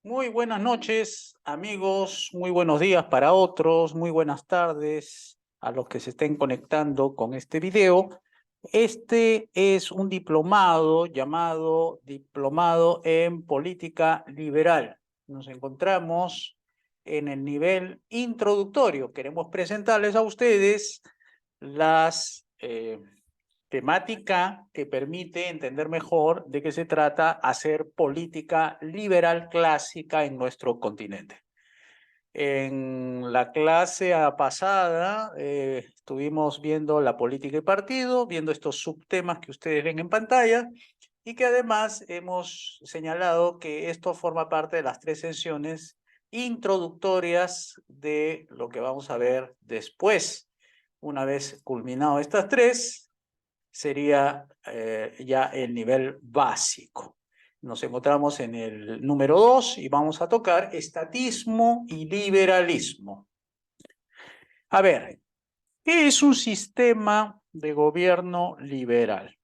Muy buenas noches, amigos, muy buenos días para otros, muy buenas tardes a los que se estén conectando con este video. Este es un diplomado llamado Diplomado en Política Liberal. Nos encontramos en el nivel introductorio. Queremos presentarles a ustedes las temática que permite entender mejor de qué se trata hacer política liberal clásica en nuestro continente. En la clase pasada estuvimos viendo la política y partido, viendo estos subtemas que ustedes ven en pantalla y que además hemos señalado que esto forma parte de las 3 sesiones introductorias de lo que vamos a ver después. Una vez culminado estas 3, sería ya el nivel básico. Nos encontramos en el número 2 y vamos a tocar estatismo y liberalismo. A ver, ¿qué es un sistema de gobierno liberal?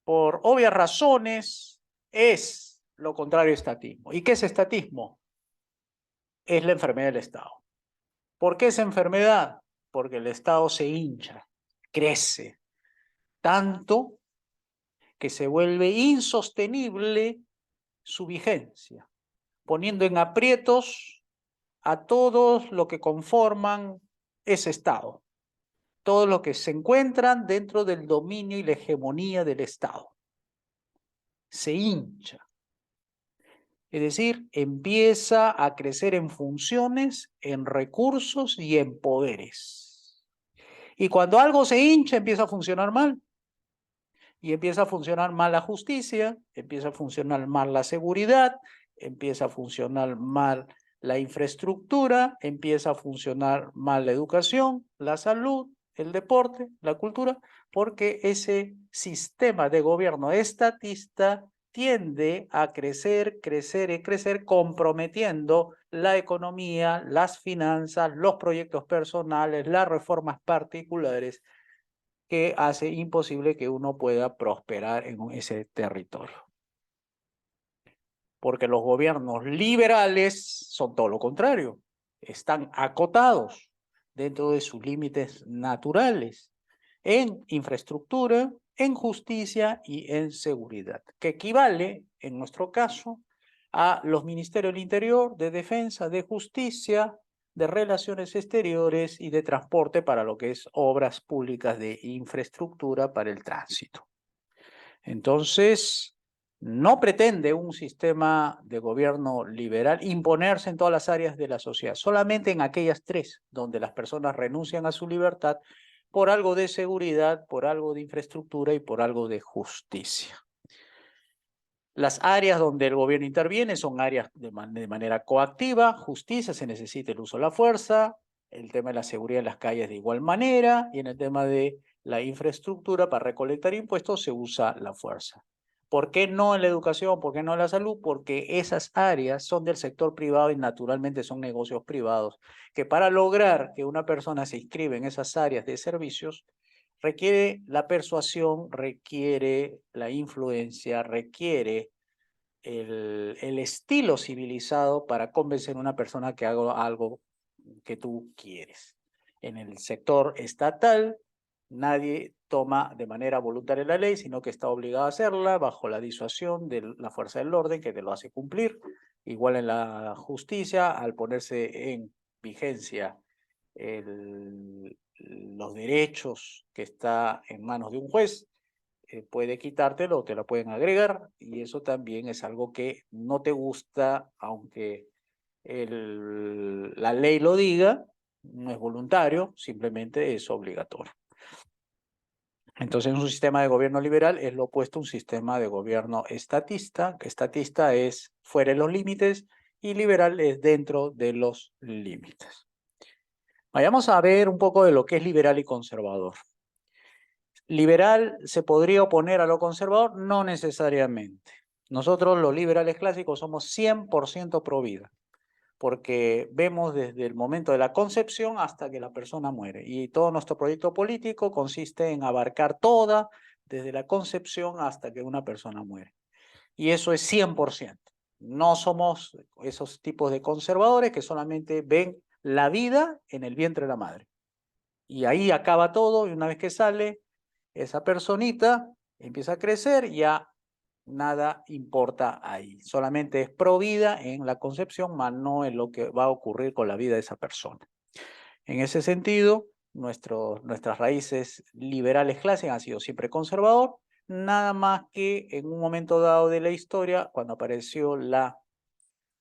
Por obvias razones, es lo contrario a estatismo. ¿Y qué es estatismo? Es la enfermedad del Estado. ¿Por qué es enfermedad? Porque el Estado se hincha, crece, tanto que se vuelve insostenible su vigencia, poniendo en aprietos a todos los que conforman ese Estado, todos los que se encuentran dentro del dominio y la hegemonía del Estado. Se hincha, es decir, empieza a crecer en funciones, en recursos y en poderes. Y cuando algo se hincha, empieza a funcionar mal. Y empieza a funcionar mal la justicia, empieza a funcionar mal la seguridad, empieza a funcionar mal la infraestructura, empieza a funcionar mal la educación, la salud, el deporte, la cultura, porque ese sistema de gobierno estatista tiende a crecer, crecer y crecer, comprometiendo la economía, las finanzas, los proyectos personales, las reformas particulares, que hace imposible que uno pueda prosperar en ese territorio. Porque los gobiernos liberales son todo lo contrario, están acotados dentro de sus límites naturales en infraestructura, en justicia y en seguridad, que equivale, en nuestro caso, a los ministerios del Interior, de Defensa, de Justicia, de Relaciones Exteriores y de Transporte para lo que es obras públicas de infraestructura para el tránsito. Entonces, no pretende un sistema de gobierno liberal imponerse en todas las áreas de la sociedad, solamente en aquellas 3 donde las personas renuncian a su libertad por algo de seguridad, por algo de infraestructura y por algo de justicia. Las áreas donde el gobierno interviene son áreas de manera coactiva, justicia, se necesita el uso de la fuerza, el tema de la seguridad en las calles de igual manera, y en el tema de la infraestructura para recolectar impuestos se usa la fuerza. ¿Por qué no en la educación? ¿Por qué no en la salud? Porque esas áreas son del sector privado y naturalmente son negocios privados, que para lograr que una persona se inscriba en esas áreas de servicios, requiere la persuasión, requiere la influencia, requiere el estilo civilizado para convencer a una persona que haga algo que tú quieres. En el sector estatal, nadie toma de manera voluntaria la ley, sino que está obligado a hacerla bajo la disuasión de la fuerza del orden que te lo hace cumplir. Igual en la justicia, al ponerse en vigencia los derechos que está en manos de un juez, puede quitártelo o te lo pueden agregar, y eso también es algo que no te gusta, aunque la ley lo diga, no es voluntario, simplemente es obligatorio. Entonces, un sistema de gobierno liberal es lo opuesto a un sistema de gobierno estatista. Estatista es fuera de los límites y liberal es dentro de los límites. Vayamos a ver un poco de lo que es liberal y conservador. ¿Liberal se podría oponer a lo conservador? No necesariamente. Nosotros los liberales clásicos somos 100% pro vida, porque vemos desde el momento de la concepción hasta que la persona muere. Y todo nuestro proyecto político consiste en abarcar desde la concepción hasta que una persona muere. Y eso es 100%. No somos esos tipos de conservadores que solamente ven la vida en el vientre de la madre. Y ahí acaba todo, y una vez que sale, esa personita empieza a crecer, ya nada importa ahí. Solamente es provida en la concepción, más no en lo que va a ocurrir con la vida de esa persona. En ese sentido, nuestras raíces liberales clásicas han sido siempre conservador, nada más que en un momento dado de la historia, cuando apareció la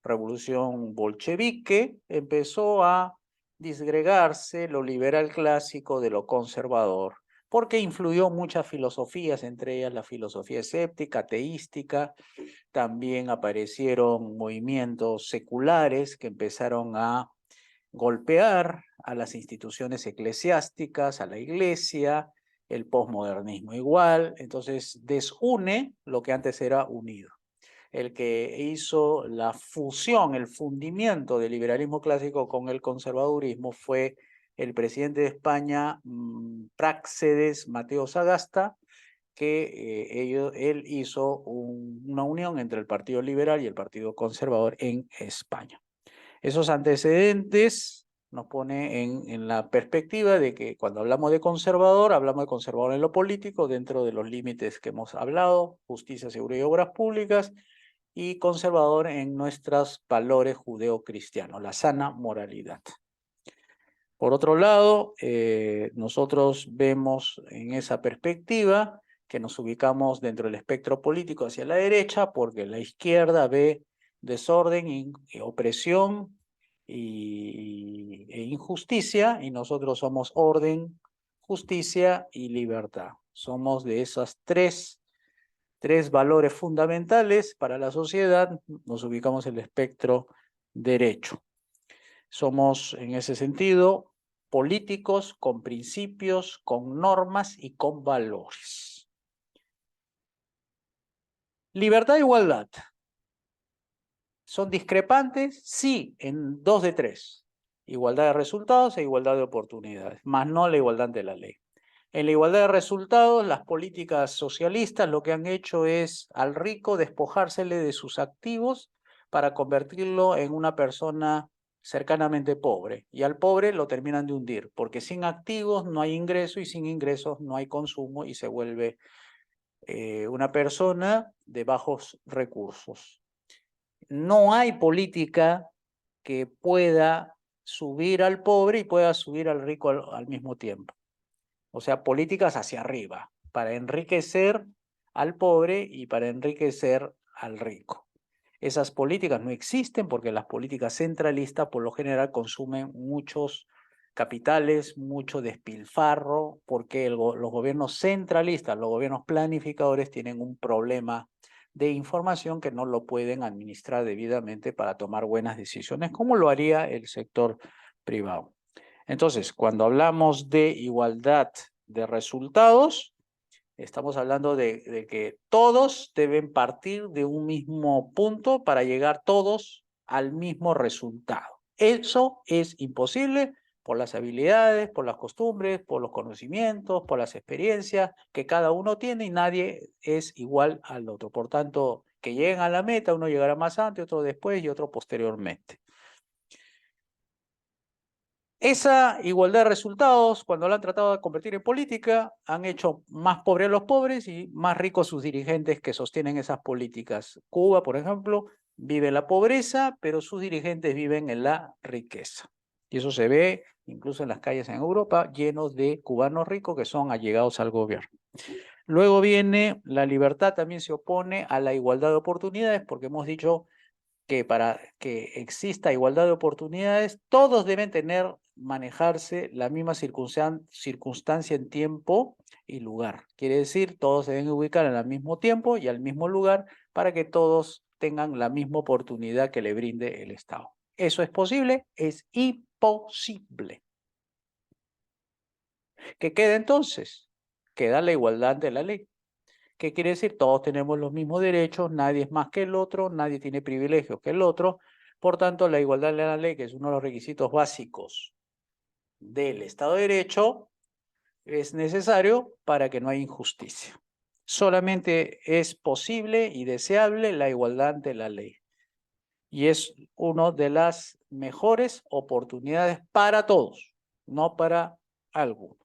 revolución bolchevique, empezó a disgregarse lo liberal clásico de lo conservador, porque influyó muchas filosofías, entre ellas la filosofía escéptica, ateística. También aparecieron movimientos seculares que empezaron a golpear a las instituciones eclesiásticas, a la iglesia, el posmodernismo igual, entonces desune lo que antes era unido. El que hizo la fusión, el fundimiento del liberalismo clásico con el conservadurismo fue el presidente de España, Práxedes Mateo Sagasta, que él hizo una unión entre el Partido Liberal y el Partido Conservador en España. Esos antecedentes nos pone en la perspectiva de que cuando hablamos de conservador en lo político, dentro de los límites que hemos hablado, justicia, seguridad y obras públicas, y conservador en nuestros valores judeocristianos, la sana moralidad. Por otro lado, nosotros vemos en esa perspectiva que nos ubicamos dentro del espectro político hacia la derecha, porque la izquierda ve desorden y opresión e injusticia, y nosotros somos orden, justicia y libertad. Somos de esas tres valores fundamentales para la sociedad, nos ubicamos en el espectro derecho. Somos, en ese sentido, políticos con principios, con normas y con valores. Libertad e igualdad. ¿Son discrepantes? Sí, en 2 de 3. Igualdad de resultados e igualdad de oportunidades, más no la igualdad ante la ley. En la igualdad de resultados, las políticas socialistas lo que han hecho es al rico despojársele de sus activos para convertirlo en una persona cercanamente pobre. Y al pobre lo terminan de hundir, porque sin activos no hay ingreso y sin ingresos no hay consumo y se vuelve una persona de bajos recursos. No hay política que pueda subir al pobre y pueda subir al rico al mismo tiempo. O sea, políticas hacia arriba, para enriquecer al pobre y para enriquecer al rico. Esas políticas no existen porque las políticas centralistas por lo general consumen muchos capitales, mucho despilfarro, porque los gobiernos centralistas, los gobiernos planificadores tienen un problema de información que no lo pueden administrar debidamente para tomar buenas decisiones, como lo haría el sector privado. Entonces, cuando hablamos de igualdad de resultados, estamos hablando de que todos deben partir de un mismo punto para llegar todos al mismo resultado. Eso es imposible por las habilidades, por las costumbres, por los conocimientos, por las experiencias que cada uno tiene y nadie es igual al otro. Por tanto, que lleguen a la meta, uno llegará más antes, otro después y otro posteriormente. Esa igualdad de resultados, cuando la han tratado de convertir en política, han hecho más pobres a los pobres y más ricos sus dirigentes que sostienen esas políticas. Cuba, por ejemplo, vive en la pobreza, pero sus dirigentes viven en la riqueza. Y eso se ve incluso en las calles en Europa, llenos de cubanos ricos que son allegados al gobierno. Luego viene la libertad, también se opone a la igualdad de oportunidades, porque hemos dicho que para que exista igualdad de oportunidades, todos deben manejarse la misma circunstancia en tiempo y lugar. Quiere decir, todos se deben ubicar al mismo tiempo y al mismo lugar para que todos tengan la misma oportunidad que le brinde el Estado. ¿Eso es posible? Es imposible. ¿Qué queda entonces? Queda la igualdad ante la ley. ¿Qué quiere decir? Todos tenemos los mismos derechos, nadie es más que el otro, nadie tiene privilegios que el otro. Por tanto, la igualdad de la ley, que es uno de los requisitos básicos del Estado de Derecho, es necesario para que no haya injusticia. Solamente es posible y deseable la igualdad ante la ley. Y es una de las mejores oportunidades para todos, no para algunos.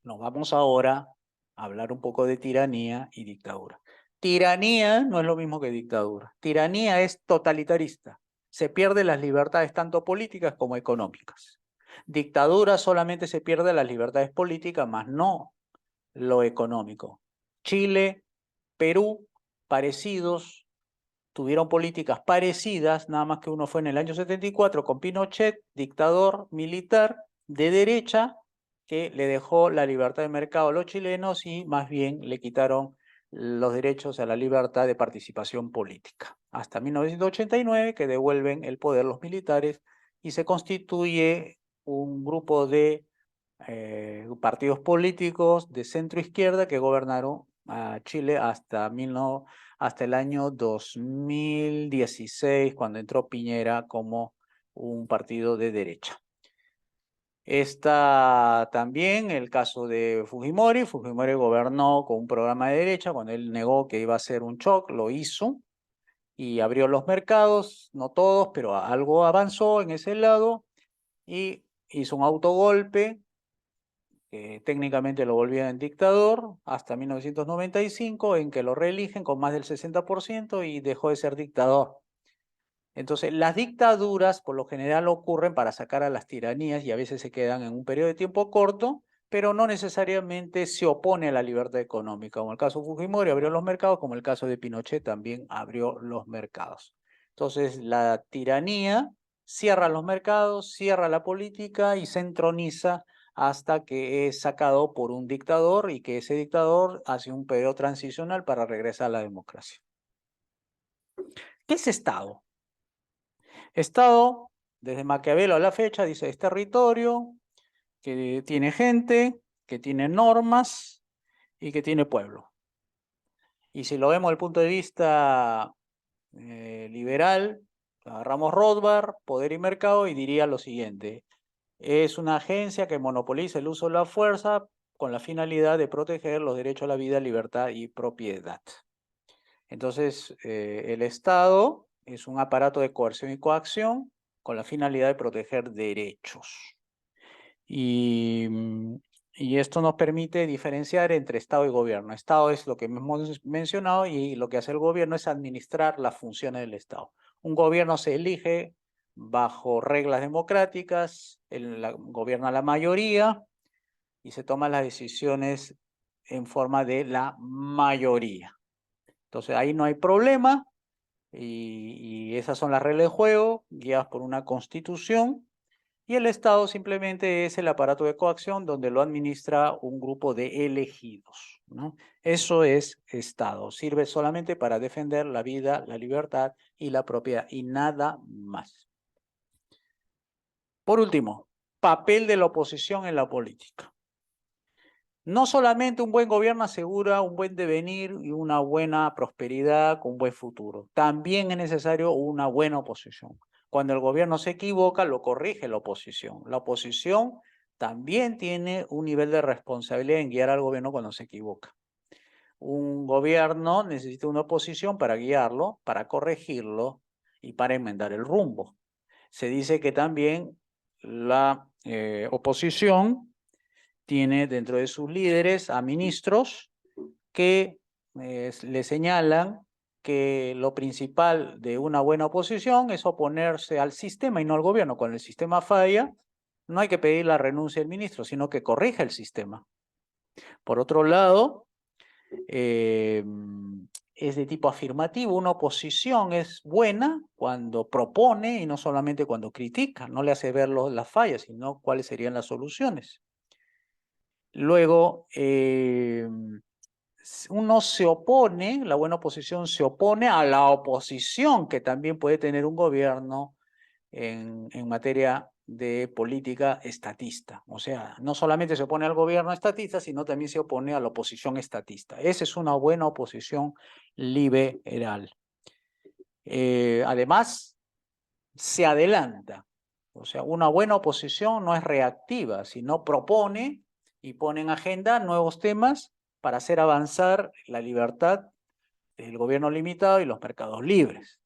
Nos vamos ahora a hablar un poco de tiranía y dictadura. Tiranía no es lo mismo que dictadura. Tiranía es totalitarista. Se pierden las libertades tanto políticas como económicas. Dictadura solamente se pierde las libertades políticas, más no lo económico. Chile, Perú, parecidos, tuvieron políticas parecidas, nada más que uno fue en el año 74 con Pinochet, dictador militar de derecha, que le dejó la libertad de mercado a los chilenos y más bien le quitaron los derechos a la libertad de participación política. Hasta 1989, que devuelven el poder los militares y se constituye un grupo de partidos políticos de centro izquierda que gobernaron a Chile hasta el año 2016, cuando entró Piñera como un partido de derecha. Está también el caso de Fujimori. Fujimori gobernó con un programa de derecha. Cuando él negó que iba a ser un shock, lo hizo y abrió los mercados, no todos, pero algo avanzó en ese lado y hizo un autogolpe que técnicamente lo volvían dictador hasta 1995, en que lo reeligen con más del 60% y dejó de ser dictador. Entonces, las dictaduras por lo general ocurren para sacar a las tiranías y a veces se quedan en un periodo de tiempo corto, pero no necesariamente se opone a la libertad económica. Como el caso de Fujimori abrió los mercados, como el caso de Pinochet también abrió los mercados. Entonces, la tiranía cierra los mercados, cierra la política y se entroniza hasta que es sacado por un dictador y que ese dictador hace un periodo transicional para regresar a la democracia. ¿Qué es Estado? Estado, desde Maquiavelo a la fecha, dice, es territorio que tiene gente, que tiene normas y que tiene pueblo. Y si lo vemos desde el punto de vista liberal, agarramos Rothbard, Poder y Mercado, y diría lo siguiente: es una agencia que monopoliza el uso de la fuerza con la finalidad de proteger los derechos a la vida, libertad y propiedad. Entonces, el Estado es un aparato de coerción y coacción con la finalidad de proteger derechos. Y, y esto nos permite diferenciar entre Estado y gobierno. Estado es lo que hemos mencionado y lo que hace el gobierno es administrar las funciones del Estado. Un gobierno se elige bajo reglas democráticas, gobierna la mayoría y se toman las decisiones en forma de la mayoría. Entonces ahí no hay problema y esas son las reglas de juego guiadas por una constitución. Y el Estado simplemente es el aparato de coacción donde lo administra un grupo de elegidos, ¿no? Eso es Estado. Sirve solamente para defender la vida, la libertad y la propiedad y nada más. Por último, papel de la oposición en la política. No solamente un buen gobierno asegura un buen devenir y una buena prosperidad con un buen futuro. También es necesario una buena oposición. Cuando el gobierno se equivoca, lo corrige la oposición. La oposición también tiene un nivel de responsabilidad en guiar al gobierno cuando se equivoca. Un gobierno necesita una oposición para guiarlo, para corregirlo y para enmendar el rumbo. Se dice que también la oposición tiene dentro de sus líderes a ministros que le señalan que lo principal de una buena oposición es oponerse al sistema y no al gobierno. Cuando el sistema falla, no hay que pedir la renuncia del ministro, sino que corrija el sistema. Por otro lado, es de tipo afirmativo. Una oposición es buena cuando propone y no solamente cuando critica. No le hace ver las fallas, sino cuáles serían las soluciones. Luego, uno se opone, la buena oposición se opone a la oposición que también puede tener un gobierno en materia de política estatista. O sea, no solamente se opone al gobierno estatista, sino también se opone a la oposición estatista. Esa es una buena oposición liberal. Además, se adelanta. O sea, una buena oposición no es reactiva, sino propone y pone en agenda nuevos temas para hacer avanzar la libertad el gobierno limitado y los mercados libres.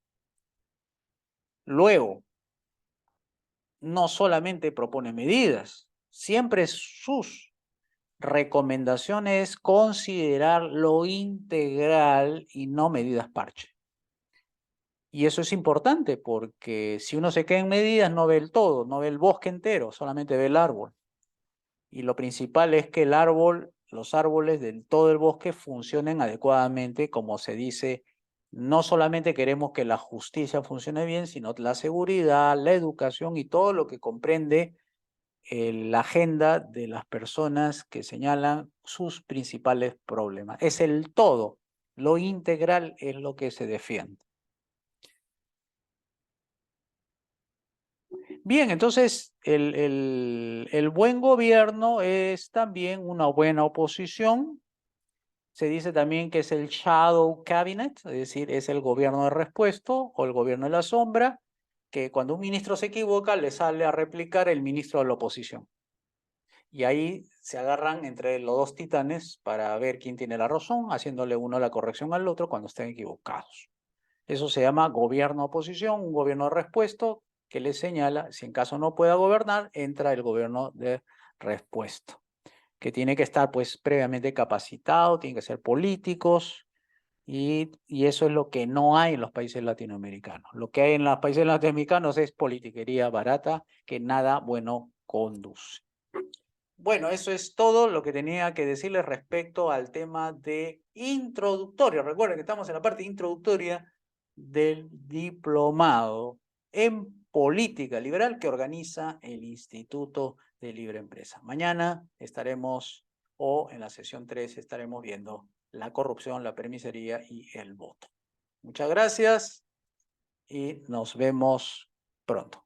Luego, no solamente propone medidas, siempre sus recomendaciones considerar lo integral y no medidas parche. Y eso es importante porque si uno se queda en medidas no ve el todo, no ve el bosque entero, solamente ve el árbol. Y lo principal es que el árbol, los árboles de todo el bosque funcionen adecuadamente, como se dice. No solamente queremos que la justicia funcione bien, sino la seguridad, la educación y todo lo que comprende la agenda de las personas que señalan sus principales problemas. Es el todo, lo integral es lo que se defiende. Bien, entonces el buen gobierno es también una buena oposición. Se dice también que es el shadow cabinet, es decir, es el gobierno de repuesto o el gobierno de la sombra, que cuando un ministro se equivoca le sale a replicar el ministro de la oposición. Y ahí se agarran entre los dos titanes para ver quién tiene la razón, haciéndole uno la corrección al otro cuando estén equivocados. Eso se llama gobierno-oposición, un gobierno de repuesto que le señala, si en caso no pueda gobernar, entra el gobierno de repuesto, que tiene que estar pues previamente capacitado, tiene que ser políticos, y eso es lo que no hay en los países latinoamericanos. Lo que hay en los países latinoamericanos es politiquería barata que nada bueno conduce. Bueno, eso es todo lo que tenía que decirles respecto al tema de introductorio. Recuerden que estamos en la parte introductoria del diplomado en política liberal que organiza el Instituto de Libre Empresa. Mañana estaremos, o en la sesión 3, estaremos viendo la corrupción, la permisería y el voto. Muchas gracias y nos vemos pronto.